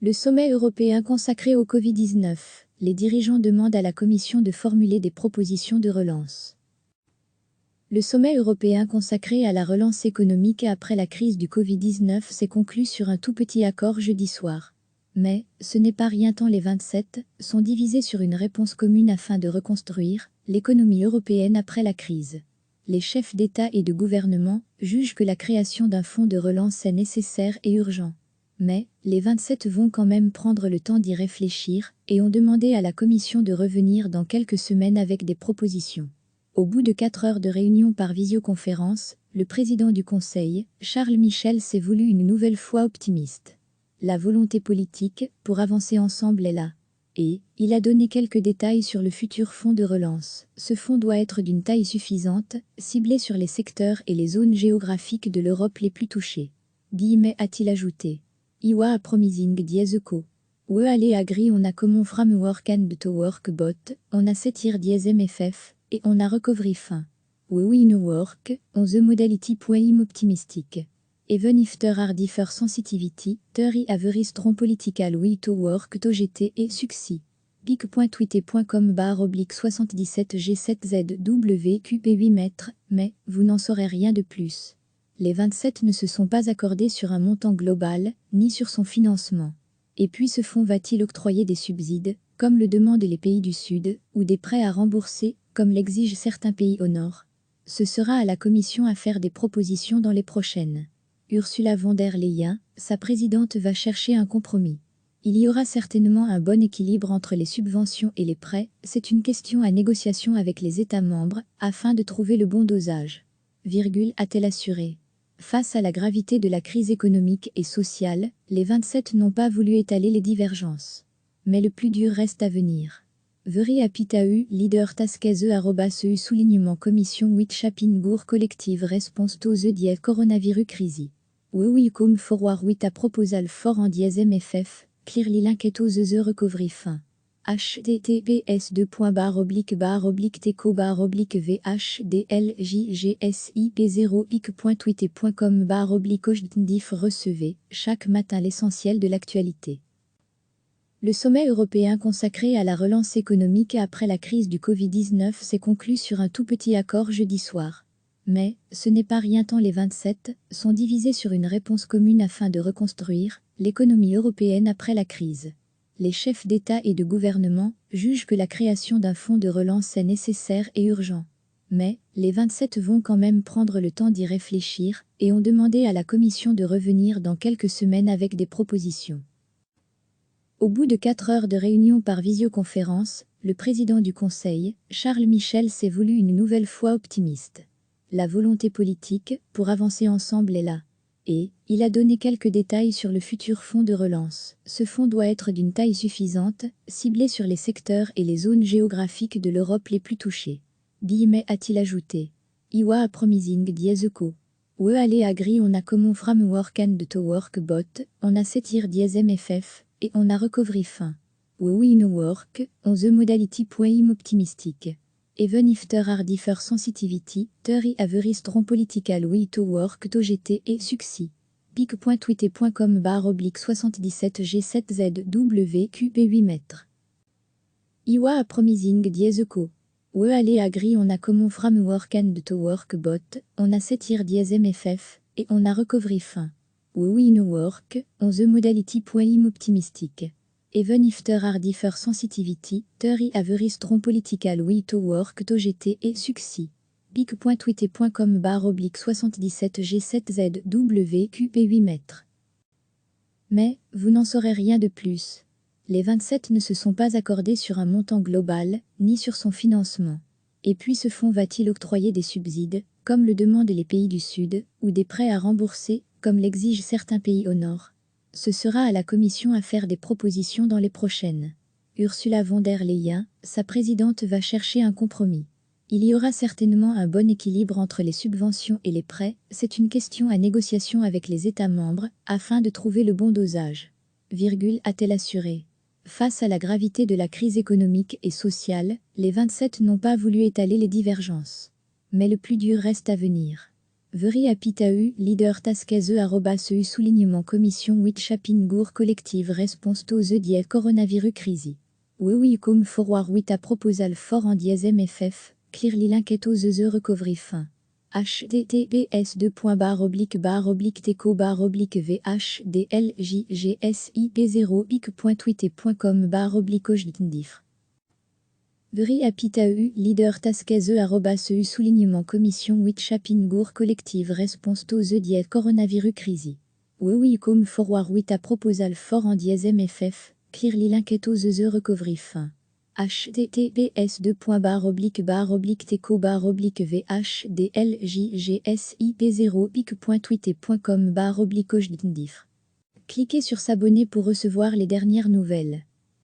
Le sommet européen consacré au Covid-19. Les dirigeants demandent à la Commission de formuler des propositions de relance. Le sommet européen consacré à la relance économique après la crise du Covid-19 s'est conclu sur un tout petit accord jeudi soir. Mais, ce n'est pas rien tant les 27 sont divisés sur une réponse commune afin de reconstruire l'économie européenne après la crise. Les chefs d'État et de gouvernement jugent que la création d'un fonds de relance est nécessaire et urgent. Mais, les 27 vont quand même prendre le temps d'y réfléchir et ont demandé à la Commission de revenir dans quelques semaines avec des propositions. Au bout de 4 heures de réunion par visioconférence, le président du Conseil, Charles Michel, s'est voulu une nouvelle fois optimiste. La volonté politique pour avancer ensemble est là. Et il a donné quelques détails sur le futur fonds de relance. Ce fonds doit être d'une taille suffisante, ciblé sur les secteurs et les zones géographiques de l'Europe les plus touchées. Guillemets, a-t-il ajouté. Iwa a promising dièse co. We allez agree on a common framework and to work bot, on a setir dièse MFF, et on a recovery fin. We no work, on the modality point optimistic. Even if there are differ sensitivity, there is a very strong political way to work to GT et succès. big.twitter.com/77G7ZWQP8 mètres, mais vous n'en saurez rien de plus. Les 27 ne se sont pas accordés sur un montant global, ni sur son financement. Et puis ce fonds va-t-il octroyer des subsides, comme le demandent les pays du Sud, ou des prêts à rembourser, comme l'exigent certains pays au Nord? Ce sera à la Commission à faire des propositions dans les prochaines. Ursula von der Leyen, sa présidente, va chercher un compromis. Il y aura certainement un bon équilibre entre les subventions et les prêts, c'est une question à négociation avec les États membres, afin de trouver le bon dosage. A-t-elle assuré. Face à la gravité de la crise économique et sociale, les 27 n'ont pas voulu étaler les divergences. Mais le plus dur reste à venir. Veri apitau, leader taskeze soulignement commission 8 chapingour collective response to the dièse coronavirus crisis. We come forward with a proposal for en dièse MFF, clearly linked to the recovery fin. https://teco-vhdljgsip0ic.tweet.com/ojdndif recevez chaque matin l'essentiel de l'actualité. Le sommet européen consacré à la relance économique après la crise du Covid-19 s'est conclu sur un tout petit accord jeudi soir. Mais, ce n'est pas rien tant les 27 sont divisés sur une réponse commune afin de reconstruire l'économie européenne après la crise. Les chefs d'État et de gouvernement jugent que la création d'un fonds de relance est nécessaire et urgent. Mais, les 27 vont quand même prendre le temps d'y réfléchir et ont demandé à la Commission de revenir dans quelques semaines avec des propositions. Au bout de 4 heures de réunion par visioconférence, le président du Conseil, Charles Michel, s'est voulu une nouvelle fois optimiste. La volonté politique pour avancer ensemble est là. Et il a donné quelques détails sur le futur fonds de relance. Ce fonds doit être d'une taille suffisante, ciblé sur les secteurs et les zones géographiques de l'Europe les plus touchées. Guillemets, a-t-il ajouté. Iwa a promising dièse co. We allez agree on a common framework and to work bot, on a setir dièse MFF, et on a recovery fin. We no work, on the modality point optimistic. Even if there are differ sensitivity, there is a very strong political way to work to GT et succès. big.twitter.com/77G7ZWQP8 mètres. Iwa a promising dièse co. We allez agree on a common framework and to work bot, on a setir dièse MFF, et on a recovery fin. We no work, on the modality point optimistic. Even if there are differ sensitivity, there is a very strong political way to work to GT et succès. big.twitter.com/77G7ZWQP8 mètres. Mais, vous n'en saurez rien de plus. Les 27 ne se sont pas accordés sur un montant global, ni sur son financement. Et puis ce fonds va-t-il octroyer des subsides, comme le demandent les pays du Sud, ou des prêts à rembourser, comme l'exigent certains pays au Nord? Ce sera à la Commission à faire des propositions dans les prochaines. Ursula von der Leyen, sa présidente, va chercher un compromis. Il y aura certainement un bon équilibre entre les subventions et les prêts, c'est une question à négociation avec les États membres, afin de trouver le bon dosage. A-t-elle assuré. Face à la gravité de la crise économique et sociale, les 27 n'ont pas voulu étaler les divergences. Mais le plus dur reste à venir. Veri apitau, leader taskeze @eu soulignement commission Chapingour collective response to the die coronavirus crise. Oui comme forward with a proposal for en dièse MFF, clearly linked to the recovery fin. https://teco-vhdlgjgsip0.tweet.com/ojtndifr. Veri apitau, leader taskeze @eu soulignement commission Chapingour collective response to the die coronavirus crise. Oui comme forward with a proposal for en dièse MFF, clearly linked to the recovery fin. https://teco-vhdlgjgsip0.tweet.com/ojtndifr. Cliquez sur s'abonner pour recevoir les dernières nouvelles.